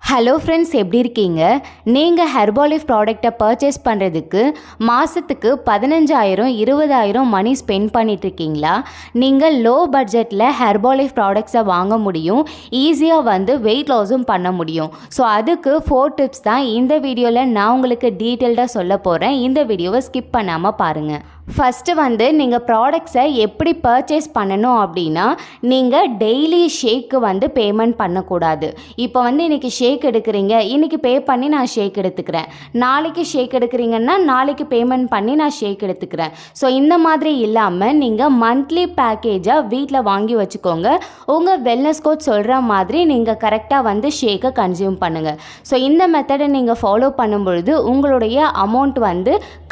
Hello friends, எப்படி இருக்கீங்க? நீங்கள் ஹெர்பாலிஃப் ப்ராடக்டை பர்ச்சேஸ் பண்ணுறதுக்கு மாதத்துக்கு 15,000 20,000 மணி ஸ்பெண்ட் பண்ணிகிட்ருக்கீங்களா? நீங்கள் லோ பட்ஜெட்டில் ஹெர்பாலிஃப் ப்ராடக்ட்ஸை வாங்க முடியும், ஈஸியாக வெயிட் லாஸும் பண்ண முடியும். ஸோ அதுக்கு 4 டிப்ஸ் தான் இந்த வீடியோவில் நான் உங்களுக்கு டீட்டெயில்டாக சொல்ல போகிறேன். இந்த வீடியோவை ஸ்கிப் பண்ணாமல் பாருங்கள். ஃபஸ்ட்டு நீங்கள் ப்ராடக்ட்ஸை எப்படி பர்ச்சேஸ் பண்ணணும் அப்படின்னா, நீங்கள் டெய்லி ஷேக்கு பேமெண்ட் பண்ணக்கூடாது. இப்போ இன்றைக்கி ஷேக் எடுக்கிறீங்க, இன்றைக்கி பே பண்ணி நான் ஷேக் எடுத்துக்கிறேன். நாளைக்கு ஷேக் எடுக்கிறீங்கன்னா நாளைக்கு பேமெண்ட் பண்ணி நான் ஷேக் எடுத்துக்கிறேன். ஸோ இந்த மாதிரி இல்லாமல் நீங்கள் மந்த்லி பேக்கேஜாக வீட்டில் வாங்கி வச்சுக்கோங்க. உங்கள் வெல்னஸ் கோச் சொல்கிற மாதிரி நீங்கள் கரெக்டாக ஷேக்கை கன்சியூம் பண்ணுங்கள். ஸோ இந்த மெத்தடை நீங்கள் ஃபாலோ பண்ணும்பொழுது உங்களுடைய அமௌண்ட்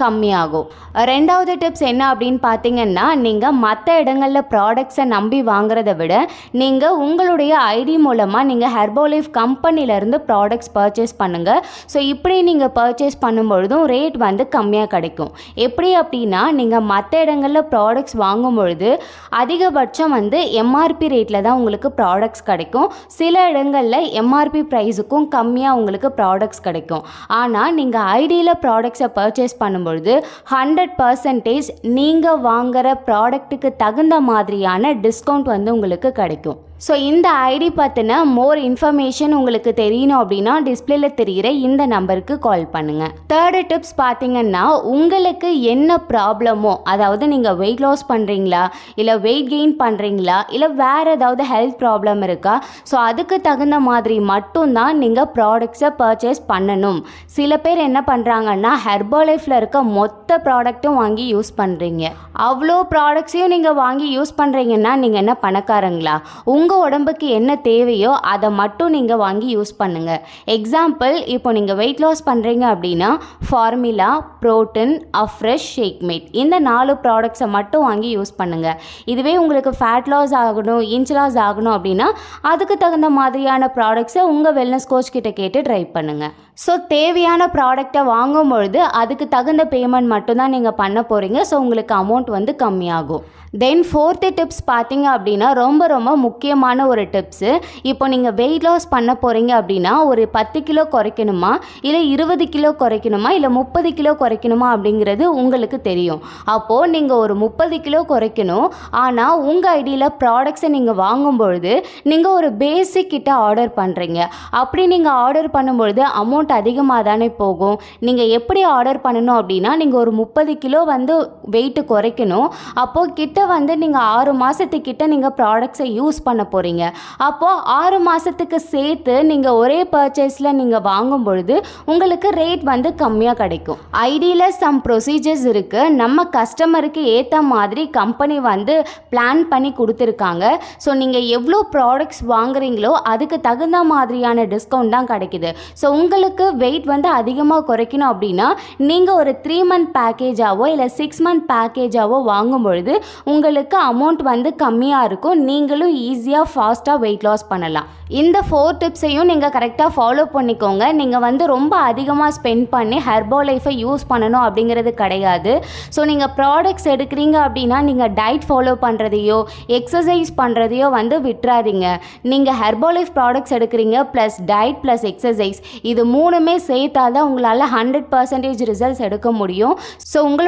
கம்மியாகும். ரெண்டாவது டிப்ஸ் என்ன அப்படின்னு பார்த்தீங்கன்னா, நீங்கள் மற்ற இடங்களில் ப்ராடக்ட்ஸை நம்பி வாங்குறத விட நீங்கள் உங்களுடைய ஐடி மூலமாக நீங்கள் ஹெர்பாலிஃப் கம்பெனிலேருந்து ப்ராடக்ட்ஸ் பர்ச்சேஸ் பண்ணுங்கள். ஸோ இப்படி நீங்கள் பர்ச்சேஸ் பண்ணும்பொழுதும் ரேட் கம்மியாக கிடைக்கும். எப்படி அப்படின்னா, நீங்கள் மற்ற இடங்களில் ப்ராடக்ட்ஸ் வாங்கும் பொழுது அதிகபட்சம் எம்ஆர்பி ரேட்டில் தான் உங்களுக்கு ப்ராடக்ட்ஸ் கிடைக்கும். சில இடங்களில் எம்ஆர்பி ப்ரைஸுக்கும் கம்மியாக உங்களுக்கு ப்ராடக்ட்ஸ் கிடைக்கும். ஆனால் நீங்கள் ஐடியில் ப்ராடக்ட்ஸை பர்ச்சேஸ் பண்ணும்பொழுது 100% நீங்கள் வாங்குகிற ப்ராடக்ட்டுக்கு தகுந்த மாதிரியான டிஸ்கவுண்ட் உங்களுக்கு கிடைக்கும். ஸோ இந்த ஐடி பற்றின மோர் இன்ஃபர்மேஷன் உங்களுக்கு தெரியணும் அப்படின்னா டிஸ்பிளேல தெரிகிற இந்த நம்பருக்கு கால் பண்ணுங்கள். தேர்டு டிப்ஸ் பார்த்தீங்கன்னா, உங்களுக்கு என்ன ப்ராப்ளமோ, அதாவது நீங்கள் வெயிட் லாஸ் பண்ணுறீங்களா, இல்லை வெயிட் கெயின் பண்ணுறீங்களா, இல்லை வேறு ஏதாவது ஹெல்த் ப்ராப்ளம் இருக்கா, ஸோ அதுக்கு தகுந்த மாதிரி மட்டும்தான் நீங்கள் ப்ராடக்ட்ஸை பர்ச்சேஸ் பண்ணணும். சில பேர் என்ன பண்ணுறாங்கன்னா, ஹெர்பாலைஃப்பில் இருக்க மொத்த ப்ராடக்ட்டும் வாங்கி யூஸ் பண்ணுறீங்க. அவ்வளோ ப்ராடக்ட்ஸையும் நீங்கள் வாங்கி யூஸ் பண்ணுறீங்கன்னா நீங்கள் என்ன பணக்காரங்களா? உங்கள் உடம்புக்கு என்ன தேவையோ அதை மட்டும் நீங்கள் வாங்கி யூஸ் பண்ணுங்கள். எக்ஸாம்பிள், இப்போ நீங்கள் வெயிட் லாஸ் பண்ணுறீங்க அப்படின்னா ஃபார்முலா, ப்ரோட்டீன், அஃப்ரெஷ், ஷேக்மேட் இந்த 4 ப்ராடக்ட்ஸை மட்டும் வாங்கி யூஸ் பண்ணுங்கள். இதுவே உங்களுக்கு ஃபேட் லாஸ் ஆகணும், இன்ச் லாஸ் ஆகணும் அப்படின்னா அதுக்கு தகுந்த மாதிரியான ப்ராடக்ட்ஸை உங்கள் வெல்னஸ் கோச் கிட்ட கேட்டு ட்ரை பண்ணுங்கள். ஸோ தேவையான ப்ராடக்டை வாங்கும் பொழுது அதுக்கு தகுந்த பேமெண்ட் மட்டும்தான் நீங்கள் பண்ண போகிறீங்க. ஸோ உங்களுக்கு அமௌண்ட் கம்மியாகும். தென் 4th டிப்ஸ் பார்த்தீங்க அப்படின்னா, ரொம்ப ரொம்ப முக்கியமான ஒரு டிப்ஸு. இப்போ நீங்கள் வெயிட் லாஸ் பண்ண போகிறீங்க அப்படின்னா ஒரு 10 கிலோ குறைக்கணுமா, இல்லை 20 கிலோ குறைக்கணுமா, இல்லை 30 கிலோ குறைக்கணுமா அப்படிங்கிறது உங்களுக்கு தெரியும். அப்போது நீங்கள் ஒரு 30 கிலோ குறைக்கணும். ஆனால் உங்கள் ஐடியில் ப்ராடக்ட்ஸை நீங்கள் வாங்கும்பொழுது நீங்கள் ஒரு பேசிக் கிட்ட ஆர்டர் பண்ணுறீங்க. அப்படி நீங்கள் ஆர்டர் பண்ணும்பொழுது அமௌண்ட் அதிகமாக தானே போகும். நீங்கள் எப்படி ஆர்டர் பண்ணணும் அப்படின்னா, நீங்கள் ஒரு 30 கிலோ வெயிட்டு குறைக்கணும். அப்போது கிட்ட நீங்கள் 6 மாதத்துக்கிட்ட நீங்கள் ப்ராடக்ட்ஸை யூஸ் பண்ண போகிறீங்க. அப்போது 6 மாதத்துக்கு சேர்த்து நீங்கள் ஒரே பர்ச்சேஸில் நீங்கள் வாங்கும் பொழுது உங்களுக்கு ரேட் கம்மியாக கிடைக்கும். ஐடியில் சம் ப்ரொசீஜர்ஸ் இருக்குது. நம்ம கஸ்டமருக்கு ஏற்ற மாதிரி கம்பெனி பிளான் பண்ணி கொடுத்துருக்காங்க. ஸோ நீங்கள் எவ்வளோ ப்ராடக்ட்ஸ் வாங்குறீங்களோ அதுக்கு தகுந்த மாதிரியான டிஸ்கவுண்ட் தான் கிடைக்குது. ஸோ உங்களுக்கு வெயிட் அதிகமாக குறைக்கணும் அப்படின்னா நீங்கள் ஒரு 3 மந்த் பேக்கேஜாவோ இல்லை 6 மந்த் பேக்கேஜாவோ வாங்கும் பொழுது உங்களுக்கு அமௌண்ட் கம்மியாக இருக்கும். நீங்களும் ஈஸியாக ஃபாஸ்ட்டாக வெயிட் லாஸ் பண்ணலாம். இந்த 4 டிப்ஸையும் நீங்கள் கரெக்டாக ஃபாலோ பண்ணிக்கோங்க. நீங்கள் ரொம்ப அதிகமாக ஸ்பெண்ட் பண்ணி ஹெர்பாலைஃபை யூஸ் பண்ணணும் அப்படிங்கிறது கிடையாது. ஸோ நீங்கள் ப்ராடக்ட்ஸ் எடுக்கிறீங்க அப்படின்னா நீங்கள் டயட் ஃபாலோ பண்ணுறதையோ எக்ஸசைஸ் பண்ணுறதையோ விட்டுறாதீங்க. நீங்கள் ஹெர்பாலைஃப் ப்ராடக்ட்ஸ் எடுக்கிறீங்க ப்ளஸ் டயட் ப்ளஸ் எக்ஸசைஸ், இது 3மே சேர்த்தா தான் உங்களால் 100% ரிசல்ட்ஸ் எடுக்க முடியும். ஸோ உங்களோட